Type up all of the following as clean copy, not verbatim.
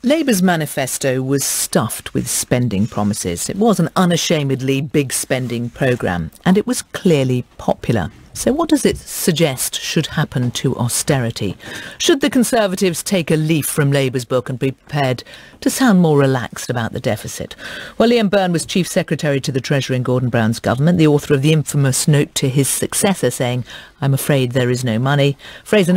Labour's manifesto was stuffed with spending promises. It was an unashamedly big spending programme, and it was clearly popular. So what does it suggest should happen to austerity? Should the Conservatives take a leaf from Labour's book and be prepared to sound more relaxed about the deficit? Well, Byrne was Chief Secretary to the Treasury in Gordon Brown's government, the author of the infamous note to his successor saying, "I'm afraid there is no money." Fraser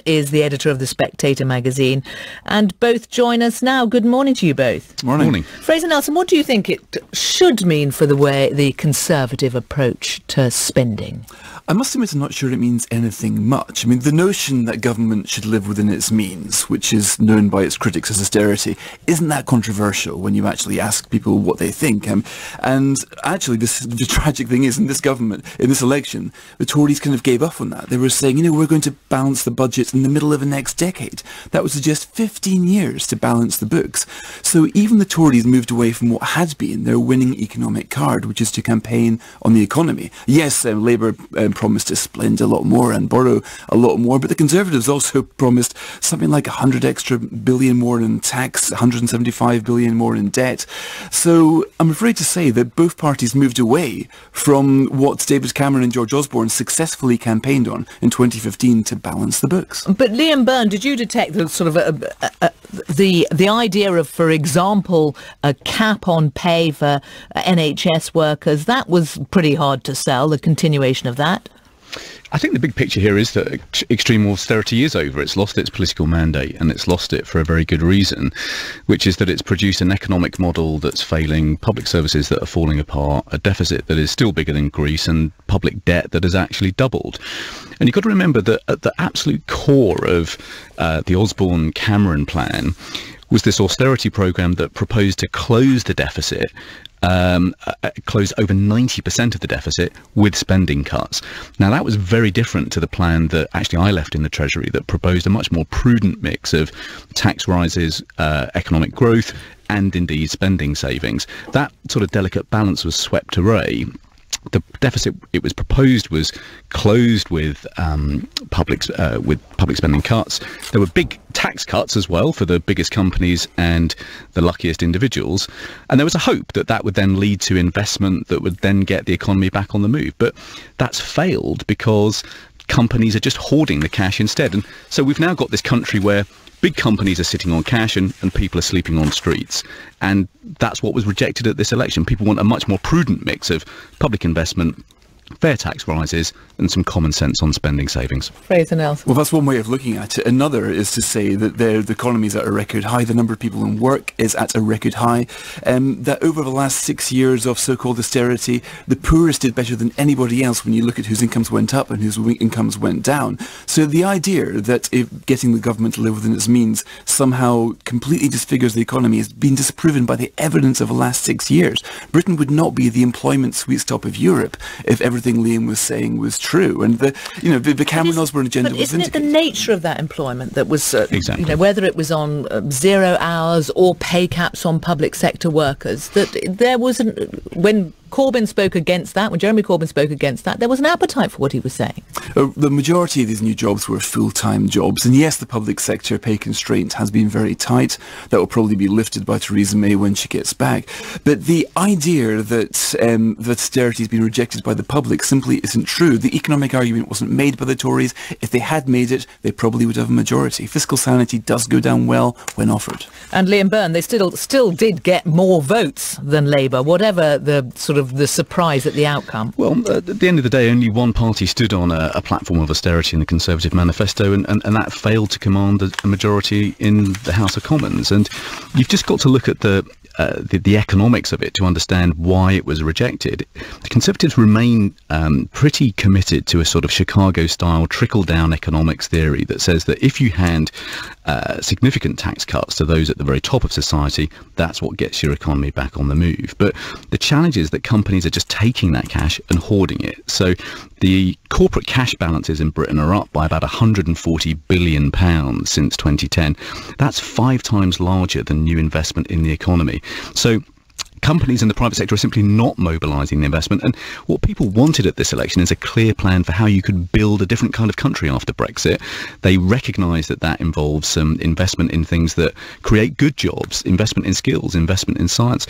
is the editor of The Spectator magazine, and both join us now. Good morning to you both. Morning. Fraser, what do you think it should mean for the Conservative approach to spending? I must admit I'm not sure it means anything much. I mean, the notion that government should live within its means, which is known by its critics as austerity, isn't that controversial when you actually ask people what they think. And actually, the tragic thing is, in this government, in this election, the Tories kind of gave up on that. They were saying, we're going to balance the budget in the middle of the next decade. That would suggest 15 years to balance the books. So even the Tories moved away from what had been their winning economic card, which is to campaign on the economy. Yes, Labour promised to spend a lot more and borrow a lot more, but the Conservatives also promised something like 100 extra billion more in tax, 175 billion more in debt. So I'm afraid to say that both parties moved away from what David Cameron and George Osborne successfully campaigned on in 2015 to balance the books. But Byrne, did you detect the sort of the idea of, for example, a cap on pay for NHS workers? That was pretty hard to sell, the continuation of that. I think the big picture here is that extreme austerity is over. It's lost its political mandate, and it's lost it for a very good reason, which is that it's produced an economic model that's failing, public services that are falling apart, a deficit that is still bigger than Greece, and public debt that has actually doubled. And you've got to remember that at the absolute core of the Osborne-Cameron plan was this austerity programme that proposed to close the deficit, close over 90% of the deficit with spending cuts. Now, that was very different to the plan that actually I left in the Treasury, that proposed a much more prudent mix of tax rises, economic growth, and indeed spending savings. That sort of delicate balance was swept away. The deficit it was proposed was closed with public spending cuts. There were big tax cuts as well for the biggest companies and the luckiest individuals, and there was a hope that that would then lead to investment that would then get the economy back on the move. But that's failed because companies are just hoarding the cash instead, and so we've now got this country where big companies are sitting on cash and people are sleeping on streets. And that's what was rejected at this election. People want a much more prudent mix of public investment, fair tax rises, and some common sense on spending savings. Fraser. Well, that's one way of looking at it. Another is to say that the economy is at a record high, the number of people in work is at a record high, that over the last 6 years of so-called austerity, the poorest did better than anybody else when you look at whose incomes went up and whose incomes went down. So the idea that if getting the government to live within its means somehow completely disfigures the economy has been disproven by the evidence of the last 6 years. Britain would not be the employment sweet spot of Europe if everything Liam was saying was true, and the Cameron Osborne agenda was isn't it the nature of that employment that was exactly, whether it was on 0 hours or pay caps on public sector workers, that there was when Corbyn spoke against that, when Jeremy Corbyn spoke against that, there was an appetite for what he was saying. The majority of these new jobs were full-time jobs, and yes, the public sector pay constraint has been very tight. That will probably be lifted by Theresa May when she gets back. But the idea that that austerity has been rejected by the public simply isn't true. The economic argument wasn't made by the Tories. If they had made it, they probably would have a majority. Fiscal sanity does go down well when offered. And Byrne, they still did get more votes than Labour, whatever the sort of the surprise at the outcome. Well, at the end of the day, only one party stood on a platform of austerity in the Conservative manifesto, and that failed to command a majority in the House of Commons. And you've just got to look at the economics of it to understand why it was rejected. The Conservatives remain pretty committed to a sort of Chicago-style trickle-down economics theory that says that if you hand significant tax cuts to those at the very top of society, that's what gets your economy back on the move. But the challenge is that companies are just taking that cash and hoarding it. So the corporate cash balances in Britain are up by about £140 billion since 2010. That's 5 times larger than new investment in the economy. So companies in the private sector are simply not mobilising the investment. And what people wanted at this election is a clear plan for how you could build a different kind of country after Brexit. They recognise that that involves some investment in things that create good jobs, investment in skills, investment in science.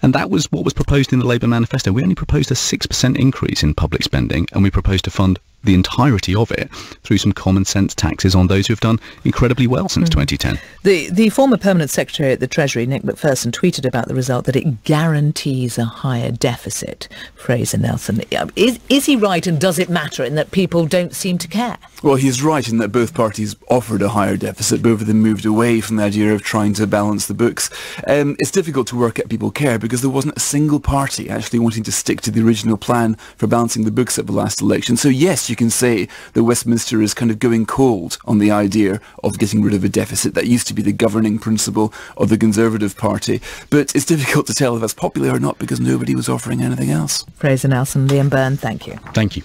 And that was what was proposed in the Labour manifesto. We only proposed a 6% increase in public spending, and we proposed to fund the entirety of it through some common sense taxes on those who've done incredibly well since 2010. The former permanent secretary at the Treasury, Nick Macpherson, tweeted about the result that it guarantees a higher deficit. Fraser Nelson, is he right, and does it matter in that people don't seem to care? Well, he's right in that both parties offered a higher deficit. Both of them moved away from the idea of trying to balance the books. It's difficult to work out people care because there wasn't a single party actually wanting to stick to the original plan for balancing the books at the last election. So yes, you can say that Westminster is kind of going cold on the idea of getting rid of a deficit. That used to be the governing principle of the Conservative Party. But it's difficult to tell if that's popular or not because nobody was offering anything else. Fraser Nelson, Byrne, thank you. Thank you.